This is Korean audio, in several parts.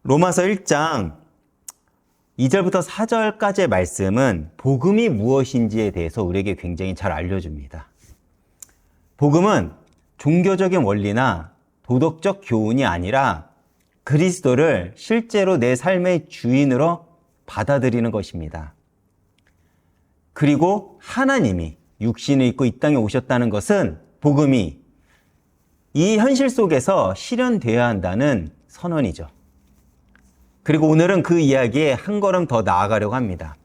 로마서 1장 2절부터 4절까지의 말씀은 복음이 무엇인지에 대해서 우리에게 굉장히 잘 알려줍니다. 복음은 종교적인 원리나 도덕적 교훈이 아니라 그리스도를 실제로 내 삶의 주인으로 받아들이는 것입니다. 그리고 하나님이 육신을 입고 이 땅에 오셨다는 것은 복음이 이 현실 속에서 실현되어야 한다는 선언이죠. 그리고 오늘은 그 이야기에 한 걸음 더 나아가려고 합니다.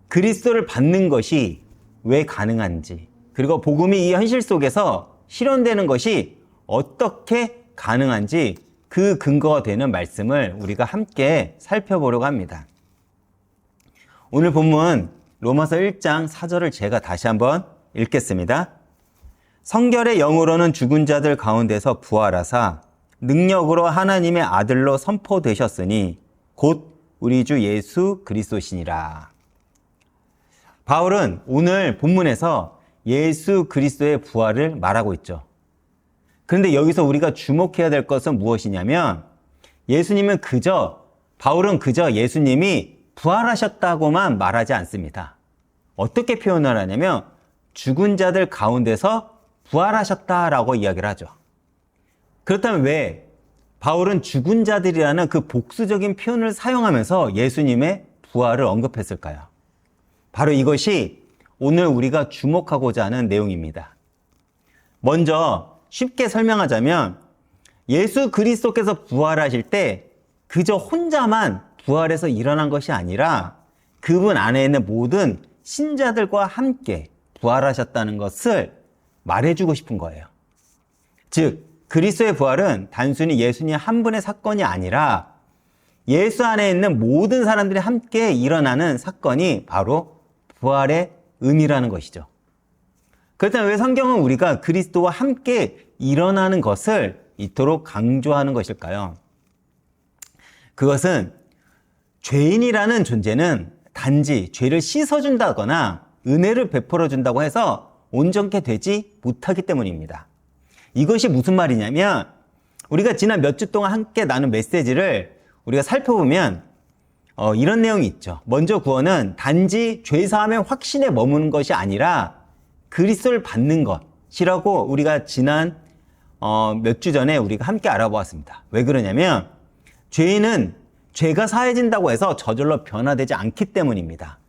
그리스도를 받는 것이 왜 가능한지, 그리고 복음이 이 현실 속에서 실현되는 것이 어떻게 가능한지 그 근거가 되는 말씀을 우리가 함께 살펴보려고 합니다. 오늘 본문 로마서 1장 4절을 제가 다시 한번 읽겠습니다. 성결의 영으로는 죽은 자들 가운데서 부활하사 능력으로 하나님의 아들로 선포되셨으니 곧 우리 주 예수 그리스도시니라. 바울은 오늘 본문에서 예수 그리스도의 부활을 말하고 있죠. 그런데 여기서 우리가 주목해야 될 것은 무엇이냐면 바울은 그저 예수님이 부활하셨다고만 말하지 않습니다. 어떻게 표현을 하냐면 죽은 자들 가운데서 부활하셨다라고 이야기를 하죠. 그렇다면 왜 바울은 죽은 자들이라는 그 복수적인 표현을 사용하면서 예수님의 부활을 언급했을까요? 바로 이것이 오늘 우리가 주목하고자 하는 내용입니다. 먼저 쉽게 설명하자면 예수 그리스도께서 부활하실 때 그저 혼자만 부활해서 일어난 것이 아니라 그분 안에 있는 모든 신자들과 함께 부활하셨다는 것을 말해주고 싶은 거예요. 즉 그리스도의 부활은 단순히 예수님 한 분의 사건이 아니라 예수 안에 있는 모든 사람들이 함께 일어나는 사건이 바로 부활의 의미라는 것이죠. 그렇다면 왜 성경은 우리가 그리스도와 함께 일어나는 것을 이토록 강조하는 것일까요? 그것은 죄인이라는 존재는 단지 죄를 씻어준다거나 은혜를 베풀어준다고 해서 온전케 되지 못하기 때문입니다. 이것이 무슨 말이냐면 우리가 지난 몇 주 동안 함께 나눈 메시지를 우리가 살펴보면 이런 내용이 있죠. 먼저 구원은 단지 죄사함의 확신에 머무는 것이 아니라 그리스도를 받는 것이라고 우리가 지난 몇 주 전에 우리가 함께 알아보았습니다. 왜 그러냐면 죄인은 죄가 사해진다고 해서 저절로 변화되지 않기 때문입니다.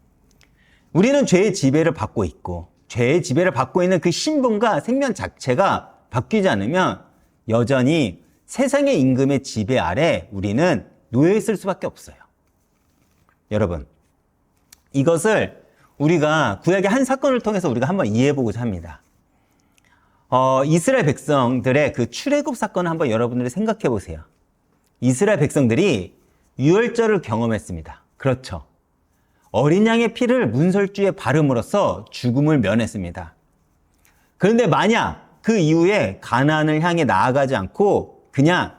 우리는 죄의 지배를 받고 있고 죄의 지배를 받고 있는 그 신분과 생명 자체가 바뀌지 않으면 여전히 세상의 임금의 지배 아래 우리는 놓여 있을 수밖에 없어요. 여러분, 이것을 우리가 구약의 한 사건을 통해서 우리가 한번 이해해 보고자 합니다. 이스라엘 백성들의 그 출애굽 사건을 한번 여러분들이 생각해 보세요. 이스라엘 백성들이 유월절을 경험했습니다. 그렇죠. 어린 양의 피를 문설주에 바름으로써 죽음을 면했습니다. 그런데 만약 그 이후에 가나안을 향해 나아가지 않고 그냥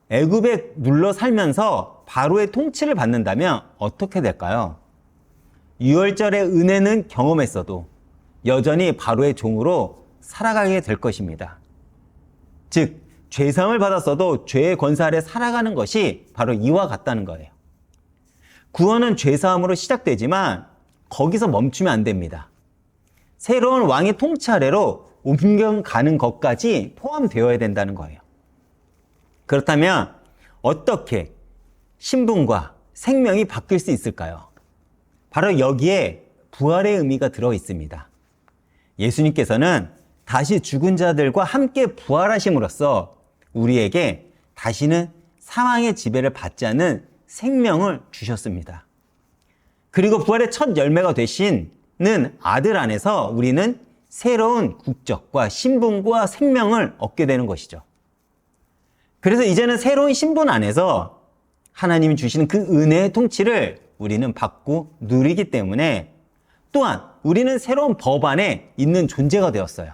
애굽에 눌러 살면서 바로의 통치를 받는다면 어떻게 될까요? 유월절의 은혜는 경험했어도 여전히 바로의 종으로 살아가게 될 것입니다. 즉, 죄사함을 받았어도 죄의 권세 아래 살아가는 것이 바로 이와 같다는 거예요. 구원은 죄사함으로 시작되지만 거기서 멈추면 안 됩니다. 새로운 왕의 통치 아래로 옮겨가는 것까지 포함되어야 된다는 거예요. 그렇다면 어떻게 신분과 생명이 바뀔 수 있을까요? 바로 여기에 부활의 의미가 들어 있습니다. 예수님께서는 다시 죽은 자들과 함께 부활하심으로써 우리에게 다시는 사망의 지배를 받지 않는 생명을 주셨습니다. 그리고 부활의 첫 열매가 되시는 아들 안에서 우리는 새로운 국적과 신분과 생명을 얻게 되는 것이죠. 그래서 이제는 새로운 신분 안에서 하나님이 주시는 그 은혜의 통치를 우리는 받고 누리기 때문에 또한 우리는 새로운 법 안에 있는 존재가 되었어요.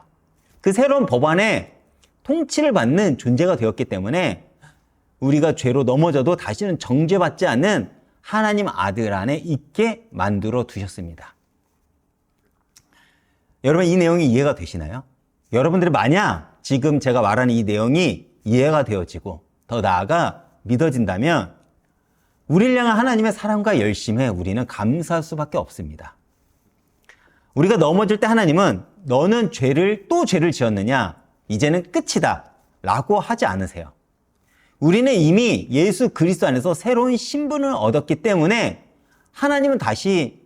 그 새로운 법 안에 통치를 받는 존재가 되었기 때문에 우리가 죄로 넘어져도 다시는 정죄받지 않는 하나님 아들 안에 있게 만들어 두셨습니다. 여러분, 이 내용이 이해가 되시나요? 여러분들이 만약 지금 제가 말하는 이 내용이 이해가 되어지고 더 나아가 믿어진다면 우리를 향한 하나님의 사랑과 열심에 우리는 감사할 수밖에 없습니다. 우리가 넘어질 때 하나님은 너는 또 죄를 지었느냐? 이제는 끝이다 라고 하지 않으세요. 우리는 이미 예수 그리스도 안에서 새로운 신분을 얻었기 때문에 하나님은 다시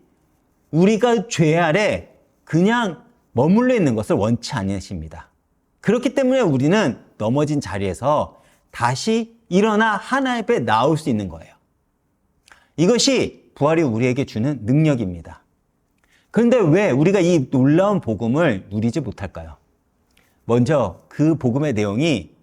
우리가 죄 아래 그냥 머물러 있는 것을 원치 않으십니다. 그렇기 때문에 우리는 넘어진 자리에서 다시 일어나 하나님 앞에 나올 수 있는 거예요. 이것이 부활이 우리에게 주는 능력입니다. 그런데 왜 우리가 이 놀라운 복음을 누리지 못할까요? 먼저 그 복음의 내용이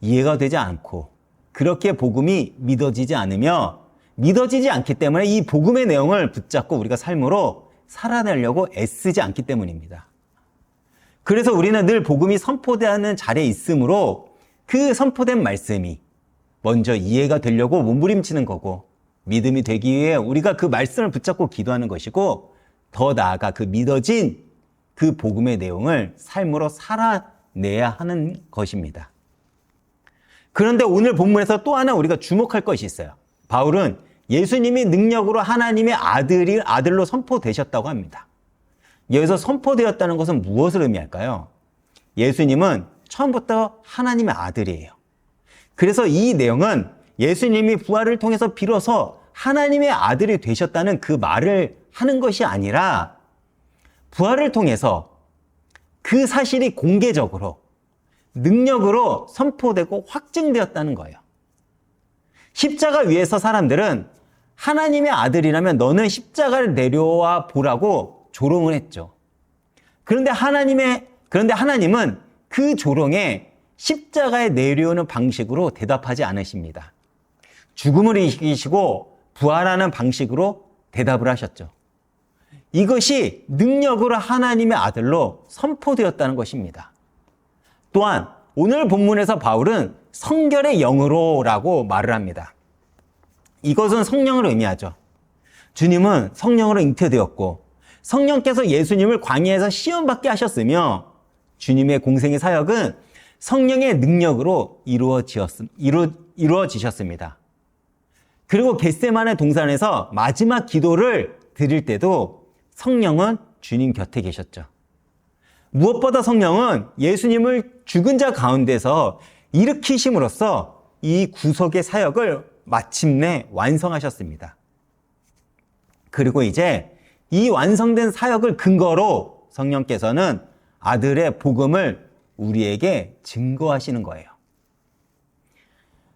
이해가 되지 않고 그렇게 복음이 믿어지지 않으며 믿어지지 않기 때문에 이 복음의 내용을 붙잡고 우리가 삶으로 살아내려고 애쓰지 않기 때문입니다. 그래서 우리는 늘 복음이 선포되는 자리에 있으므로 그 선포된 말씀이 먼저 이해가 되려고 몸부림치는 거고 믿음이 되기 위해 우리가 그 말씀을 붙잡고 기도하는 것이고 더 나아가 그 믿어진 그 복음의 내용을 삶으로 살아내야 하는 것입니다. 그런데 오늘 본문에서 또 하나 우리가 주목할 것이 있어요. 바울은 예수님이 능력으로 하나님의 아들로 선포되셨다고 합니다. 여기서 선포되었다는 것은 무엇을 의미할까요? 예수님은 처음부터 하나님의 아들이에요. 그래서 이 내용은 예수님이 부활을 통해서 비로소 하나님의 아들이 되셨다는 그 말을 하는 것이 아니라 부활을 통해서 그 사실이 공개적으로 능력으로 선포되고 확증되었다는 거예요. 십자가 위에서 사람들은 하나님의 아들이라면 너는 십자가를 내려와 보라고 조롱을 했죠. 그런데 하나님은 그 조롱에 십자가에 내려오는 방식으로 대답하지 않으십니다. 죽음을 이기시고 부활하는 방식으로 대답을 하셨죠. 이것이 능력으로 하나님의 아들로 선포되었다는 것입니다. 또한 오늘 본문에서 바울은 성결의 영으로라고 말을 합니다. 이것은 성령을 의미하죠. 주님은 성령으로 잉태되었고 성령께서 예수님을 광야에서 시험받게 하셨으며 주님의 공생의 사역은 성령의 능력으로 이루어지셨습니다. 그리고 겟세마네 동산에서 마지막 기도를 드릴 때도 성령은 주님 곁에 계셨죠. 무엇보다 성령은 예수님을 죽은 자 가운데서 일으키심으로써 이 구속의 사역을 마침내 완성하셨습니다. 그리고 이제 이 완성된 사역을 근거로 성령께서는 아들의 복음을 우리에게 증거하시는 거예요.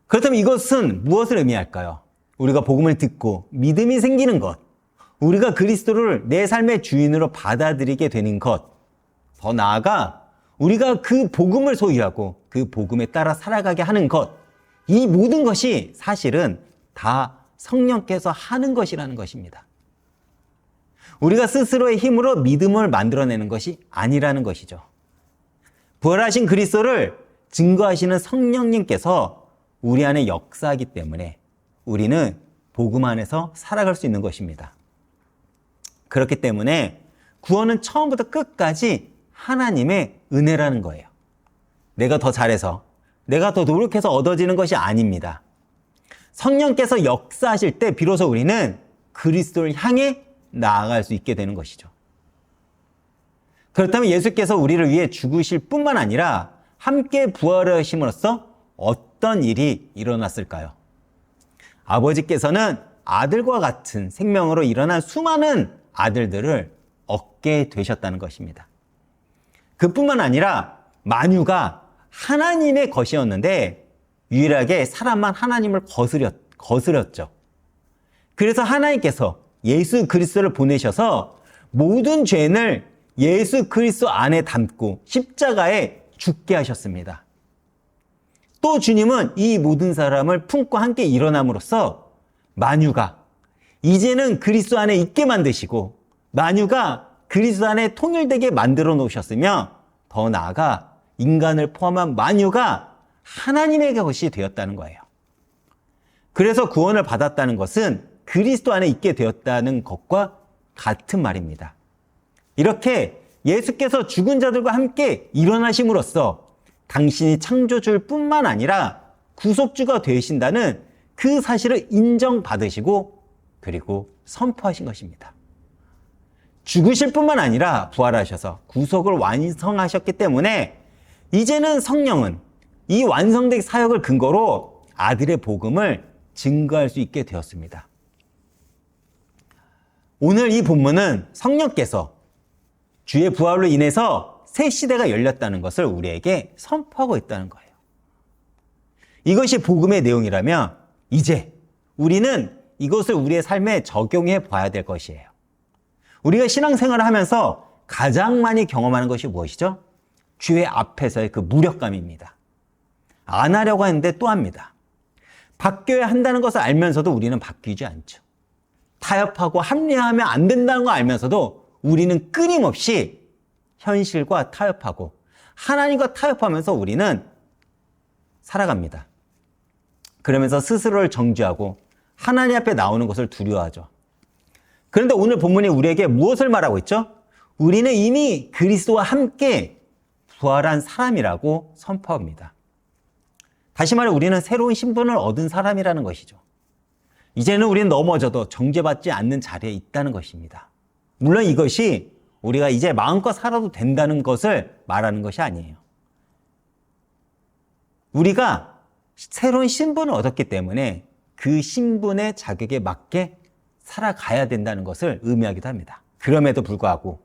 그렇다면 이것은 무엇을 의미할까요? 우리가 복음을 듣고 믿음이 생기는 것, 우리가 그리스도를 내 삶의 주인으로 받아들이게 되는 것, 더 나아가 우리가 그 복음을 소유하고 그 복음에 따라 살아가게 하는 것, 이 모든 것이 사실은 다 성령께서 하는 것이라는 것입니다. 우리가 스스로의 힘으로 믿음을 만들어내는 것이 아니라는 것이죠. 부활하신 그리스도를 증거하시는 성령님께서 우리 안에 역사하기 때문에 우리는 복음 안에서 살아갈 수 있는 것입니다. 그렇기 때문에 구원은 처음부터 끝까지 하나님의 은혜라는 거예요. 내가 더 잘해서, 내가 더 노력해서 얻어지는 것이 아닙니다. 성령께서 역사하실 때 비로소 우리는 그리스도를 향해 나아갈 수 있게 되는 것이죠. 그렇다면 예수께서 우리를 위해 죽으실 뿐만 아니라 함께 부활하심으로써 어떤 일이 일어났을까요? 아버지께서는 아들과 같은 생명으로 일어난 수많은 아들들을 얻게 되셨다는 것입니다. 그뿐만 아니라 만유가 하나님의 것이었는데 유일하게 사람만 하나님을 거스렸죠. 그래서 하나님께서 예수 그리스도를 보내셔서 모든 죄를 예수 그리스도 안에 담고 십자가에 죽게 하셨습니다. 또 주님은 이 모든 사람을 품고 함께 일어남으로써 만유가 이제는 그리스도 안에 있게 만드시고 만유가 그리스도 안에 통일되게 만들어 놓으셨으며 더 나아가 인간을 포함한 만유가 하나님의 것이 되었다는 거예요. 그래서 구원을 받았다는 것은 그리스도 안에 있게 되었다는 것과 같은 말입니다. 이렇게 예수께서 죽은 자들과 함께 일어나심으로써 당신이 창조주일 뿐만 아니라 구속주가 되신다는 그 사실을 인정받으시고 그리고 선포하신 것입니다. 죽으실 뿐만 아니라 부활하셔서 구속을 완성하셨기 때문에 이제는 성령은 이 완성된 사역을 근거로 아들의 복음을 증거할 수 있게 되었습니다. 오늘 이 본문은 성령께서 주의 부활로 인해서 새 시대가 열렸다는 것을 우리에게 선포하고 있다는 거예요. 이것이 복음의 내용이라면 이제 우리는 이것을 우리의 삶에 적용해 봐야 될 것이에요. 우리가 신앙생활을 하면서 가장 많이 경험하는 것이 무엇이죠? 주의 앞에서의 그 무력감입니다. 안 하려고 하는데 또 합니다. 바뀌어야 한다는 것을 알면서도 우리는 바뀌지 않죠. 타협하고 합리화하면 안 된다는 거 알면서도 우리는 끊임없이 현실과 타협하고 하나님과 타협하면서 우리는 살아갑니다. 그러면서 스스로를 정죄하고 하나님 앞에 나오는 것을 두려워하죠. 그런데 오늘 본문이 우리에게 무엇을 말하고 있죠? 우리는 이미 그리스도와 함께 부활한 사람이라고 선포합니다. 다시 말해 우리는 새로운 신분을 얻은 사람이라는 것이죠. 이제는 우리는 넘어져도 정죄받지 않는 자리에 있다는 것입니다. 물론 이것이 우리가 이제 마음껏 살아도 된다는 것을 말하는 것이 아니에요. 우리가 새로운 신분을 얻었기 때문에 그 신분의 자격에 맞게 살아가야 된다는 것을 의미하기도 합니다. 그럼에도 불구하고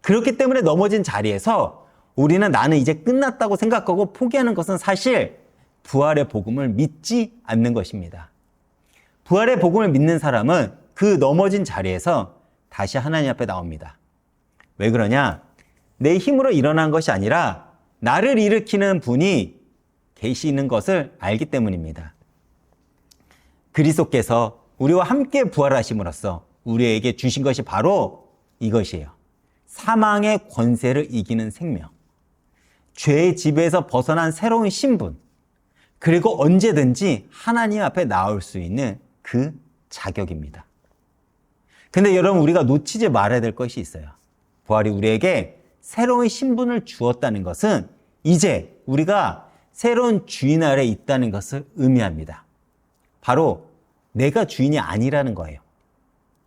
그렇기 때문에 넘어진 자리에서 우리는 나는 이제 끝났다고 생각하고 포기하는 것은 사실 부활의 복음을 믿지 않는 것입니다. 부활의 복음을 믿는 사람은 그 넘어진 자리에서 다시 하나님 앞에 나옵니다. 왜 그러냐? 내 힘으로 일어난 것이 아니라 나를 일으키는 분이 계시는 것을 알기 때문입니다. 그리스도께서 우리와 함께 부활하심으로써 우리에게 주신 것이 바로 이것이에요. 사망의 권세를 이기는 생명, 죄의 지배에서 벗어난 새로운 신분, 그리고 언제든지 하나님 앞에 나올 수 있는 그 자격입니다. 근데 여러분, 우리가 놓치지 말아야 될 것이 있어요. 부활이 우리에게 새로운 신분을 주었다는 것은 이제 우리가 새로운 주인 아래 있다는 것을 의미합니다. 바로 내가 주인이 아니라는 거예요.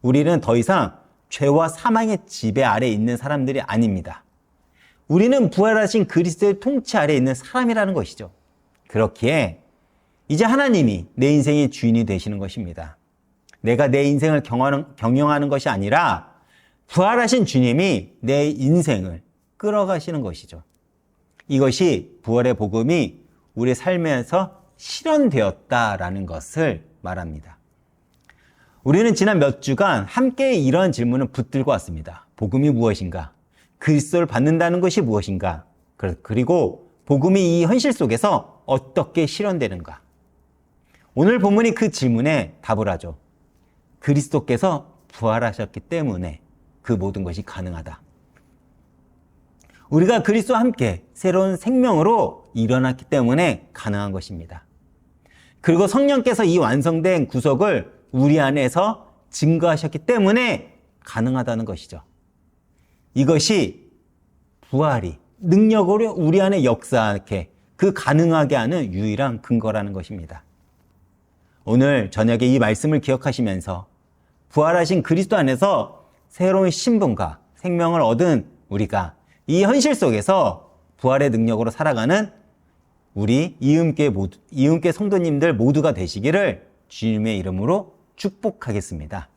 우리는 더 이상 죄와 사망의 지배 아래 있는 사람들이 아닙니다. 우리는 부활하신 그리스도의 통치 아래 있는 사람이라는 것이죠. 그렇기에 이제 하나님이 내 인생의 주인이 되시는 것입니다. 내가 내 인생을 경영하는 것이 아니라 부활하신 주님이 내 인생을 끌어가시는 것이죠. 이것이 부활의 복음이 우리 삶에서 실현되었다라는 것을 말합니다. 우리는 지난 몇 주간 함께 이런 질문을 붙들고 왔습니다. 복음이 무엇인가? 그리스도를 받는다는 것이 무엇인가? 그리고 복음이 이 현실 속에서 어떻게 실현되는가? 오늘 본문이 그 질문에 답을 하죠. 그리스도께서 부활하셨기 때문에 그 모든 것이 가능하다. 우리가 그리스도와 함께 새로운 생명으로 일어났기 때문에 가능한 것입니다. 그리고 성령께서 이 완성된 구속을 우리 안에서 증거하셨기 때문에 가능하다는 것이죠. 이것이 부활이 능력으로 우리 안에 역사하게 그 가능하게 하는 유일한 근거라는 것입니다. 오늘 저녁에 이 말씀을 기억하시면서 부활하신 그리스도 안에서 새로운 신분과 생명을 얻은 우리가 이 현실 속에서 부활의 능력으로 살아가는 우리 이음께 성도님들 모두가 되시기를 주님의 이름으로 축복하겠습니다.